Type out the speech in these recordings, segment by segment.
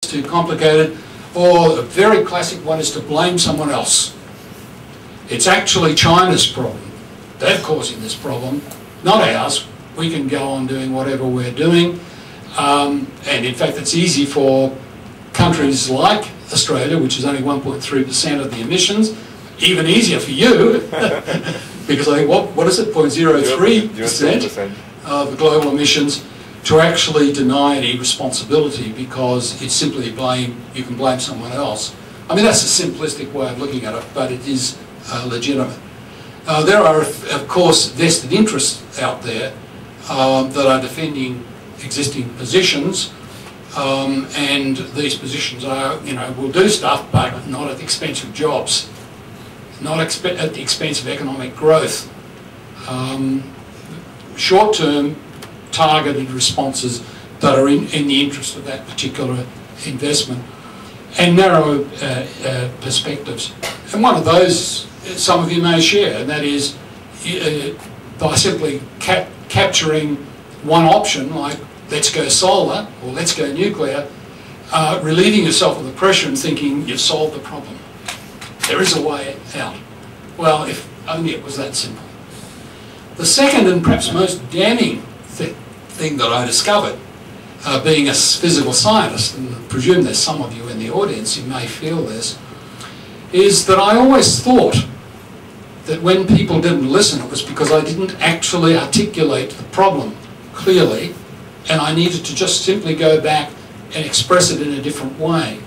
too complicated, or a very classic one is to blame someone else. It's actually China's problem. They're causing this problem, not ours. We can go on doing whatever we're doing. And in fact, it's easy for countries like Australia, which is only 1.3% of the emissions, even easier for you, because I think, what is it, 0.03% of the global emissions, to actually deny any responsibility because it's simply you can blame someone else. I mean, that's a simplistic way of looking at it, but it is legitimate. There are, of course, vested interests out there that are defending existing positions, and these positions are, will do stuff, but not at the expense of jobs, not at the expense of economic growth. Short-term targeted responses that are in the interest of that particular investment, and narrow perspectives. And one of those some of you may share, and that is by simply capturing one option, like let's go solar or let's go nuclear, relieving yourself of the pressure and thinking you've solved the problem. There is a way out. Well, if only it was that simple. The second and perhaps most damning thing that I discovered, being a physical scientist, and I presume there's some of you in the audience who may feel this, is that I always thought that when people didn't listen, it was because I didn't actually articulate the problem clearly, and I needed to just simply go back and express it in a different way.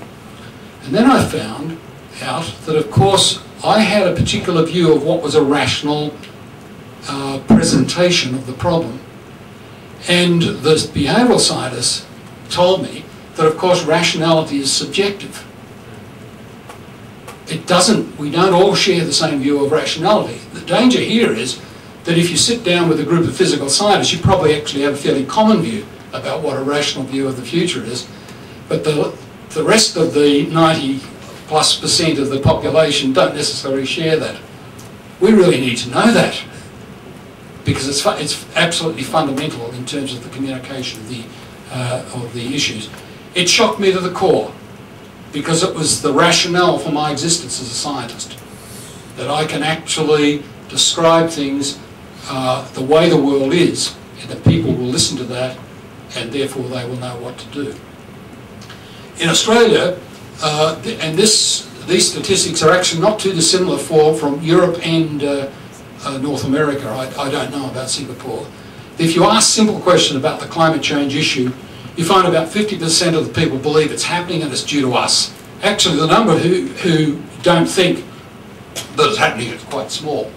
And then I found out that, of course, I had a particular view of what was a rational presentation of the problem. And the behavioural scientists told me that, of course, rationality is subjective. We don't all share the same view of rationality. The danger here is that if you sit down with a group of physical scientists, you probably actually have a fairly common view about what a rational view of the future is. But the rest of the 90+% of the population don't necessarily share that. We really need to know that, because it's absolutely fundamental in terms of the communication of the issues. It shocked me to the core, because it was the rationale for my existence as a scientist, that I can actually describe things the way the world is, and that people will listen to that, and therefore they will know what to do. In Australia, and these statistics are actually not too dissimilar from Europe and North America. I don't know about Singapore. If you ask simple question about the climate change issue, you find about 50% of the people believe it's happening and it's due to us. Actually, the number who don't think that it's happening is quite small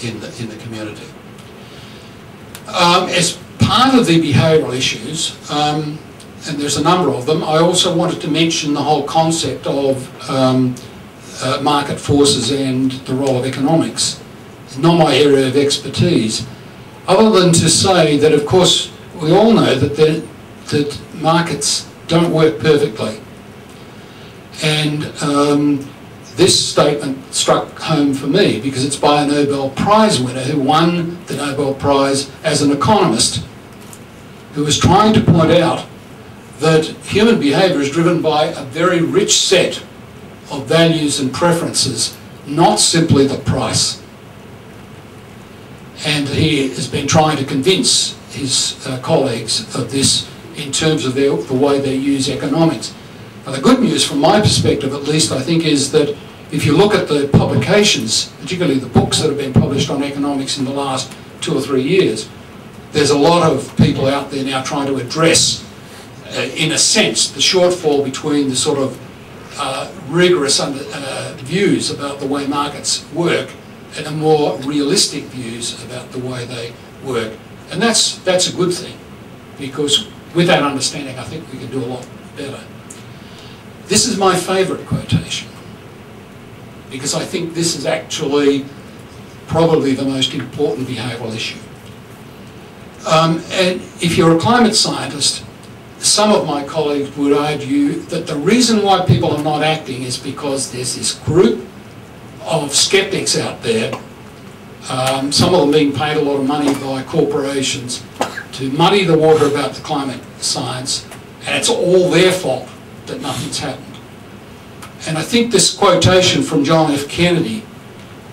in the community. As part of the behavioural issues, and there's a number of them, I also wanted to mention the whole concept of market forces and the role of economics. It's not my area of expertise, other than to say that, of course, we all know that markets don't work perfectly. And this statement struck home for me because it's by a Nobel Prize winner who won the Nobel Prize as an economist, who was trying to point out that human behaviour is driven by a very rich set of values and preferences, not simply the price. And he has been trying to convince his colleagues of this in terms of the way they use economics. Now, the good news from my perspective, at least, I think, is that if you look at the publications, particularly the books that have been published on economics in the last 2 or 3 years, there's a lot of people out there now trying to address, in a sense, the shortfall between the sort of rigorous views about the way markets work and the more realistic views about the way they work. And that's a good thing, because with that understanding, I think we can do a lot better. This is my favourite quotation, because I think this is actually probably the most important behavioural issue. And if you're a climate scientist, some of my colleagues would argue that the reason why people are not acting is because there's this group of skeptics out there, some of them being paid a lot of money by corporations to muddy the water about the climate science and it's all their fault that nothing's happened. And I think this quotation from John F. Kennedy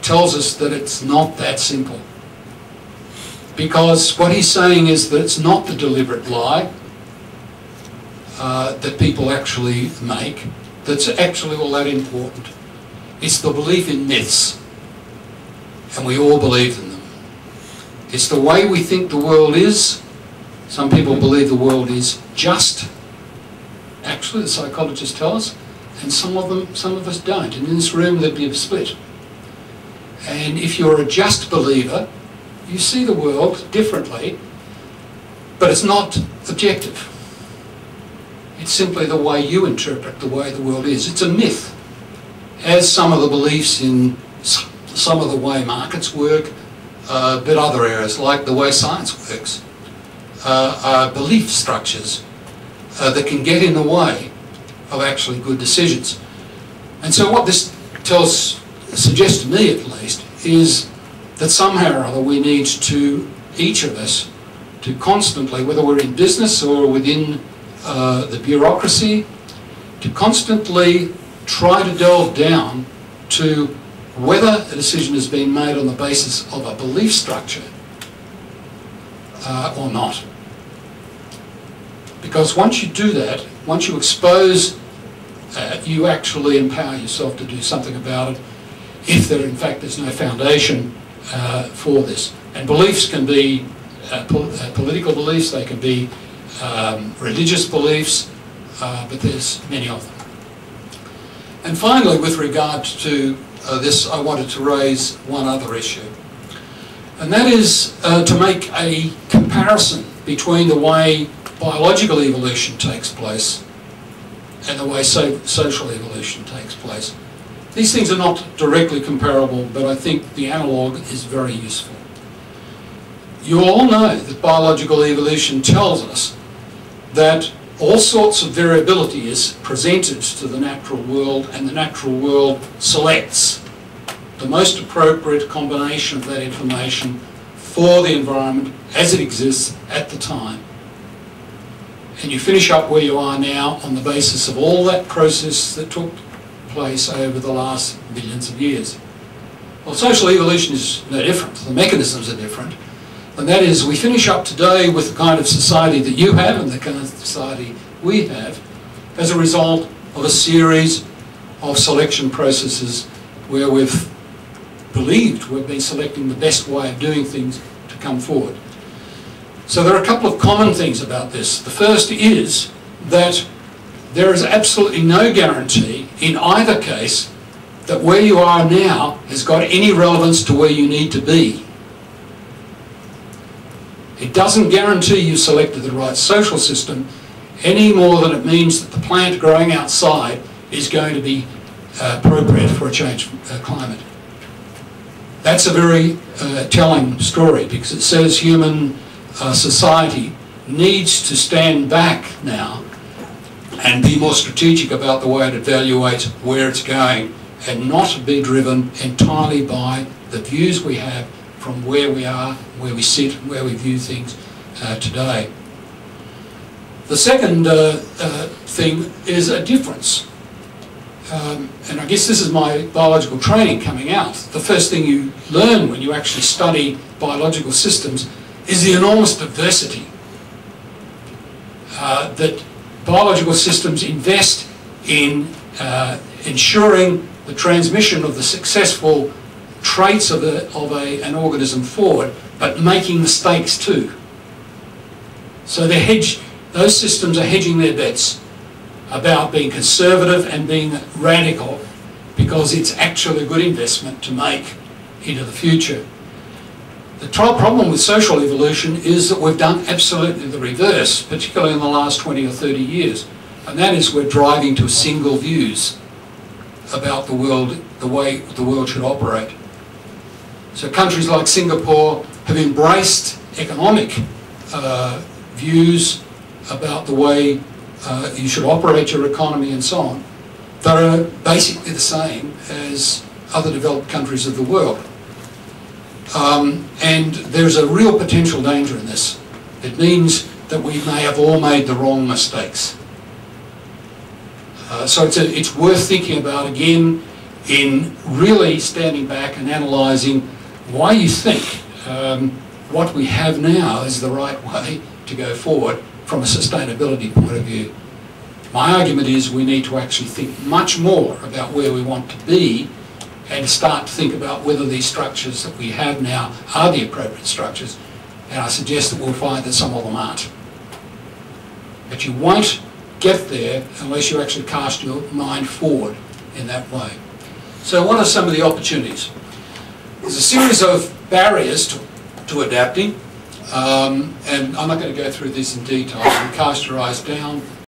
tells us that it's not that simple. Because what he's saying is that it's not the deliberate lie that people actually make that's actually all that important. It's the belief in myths, and we all believe in them. It's the way we think the world is. Some people believe the world is just. Actually, the psychologists tell us, and some of us don't. And in this room there'd be a split. And if you're a just believer, you see the world differently, but it's not objective. It's simply the way you interpret the way the world is. It's a myth, as some of the beliefs in some of the way markets work, but other areas, like the way science works, are belief structures that can get in the way of actually good decisions. And so what this suggests to me at least, is that somehow or other we need to, each of us, to constantly, whether we're in business or within the bureaucracy, to constantly try to delve down to whether a decision has been made on the basis of a belief structure or not. Because once you do that, once you expose, you actually empower yourself to do something about it, if there in fact is no foundation for this. And beliefs can be political beliefs, they can be religious beliefs, but there's many of them. And finally, with regard to this, I wanted to raise one other issue, and that is to make a comparison between the way biological evolution takes place and the way social evolution takes place. These things are not directly comparable, but I think the analogue is very useful. You all know that biological evolution tells us that all sorts of variability is presented to the natural world, and the natural world selects the most appropriate combination of that information for the environment as it exists at the time. And you finish up where you are now on the basis of all that process that took place over the last millions of years. Well, social evolution is no different. The mechanisms are different. And that is, we finish up today with the kind of society that you have and the kind of society we have as a result of a series of selection processes where we've believed we've been selecting the best way of doing things to come forward. So there are a couple of common things about this. The first is that there is absolutely no guarantee in either case that where you are now has got any relevance to where you need to be. It doesn't guarantee you selected the right social system any more than it means that the plant growing outside is going to be appropriate for a changed climate. That's a very telling story, because it says human society needs to stand back now and be more strategic about the way it evaluates where it's going, and not be driven entirely by the views we have from where we are, where we sit, where we view things today. The second thing is a difference. And I guess this is my biological training coming out. The first thing you learn when you actually study biological systems is the enormous diversity that biological systems invest in ensuring the transmission of the successful traits of an organism forward, but making mistakes too. So those systems are hedging their bets about being conservative and being radical, because it's actually a good investment to make into the future. The problem with social evolution is that we've done absolutely the reverse, particularly in the last 20 or 30 years, and that is we're driving to single views about the world, the way the world should operate. So countries like Singapore have embraced economic views about the way you should operate your economy and so on, that are basically the same as other developed countries of the world. And there's a real potential danger in this. It means that we may have all made the wrong mistakes. So it's worth thinking about again in really standing back and analysing why you think what we have now is the right way to go forward from a sustainability point of view. My argument is we need to actually think much more about where we want to be and start to think about whether these structures that we have now are the appropriate structures, and I suggest that we'll find that some of them aren't. But you won't get there unless you actually cast your mind forward in that way. So what are some of the opportunities? There's a series of barriers to adapting, and I'm not going to go through this in detail. You cast your eyes down,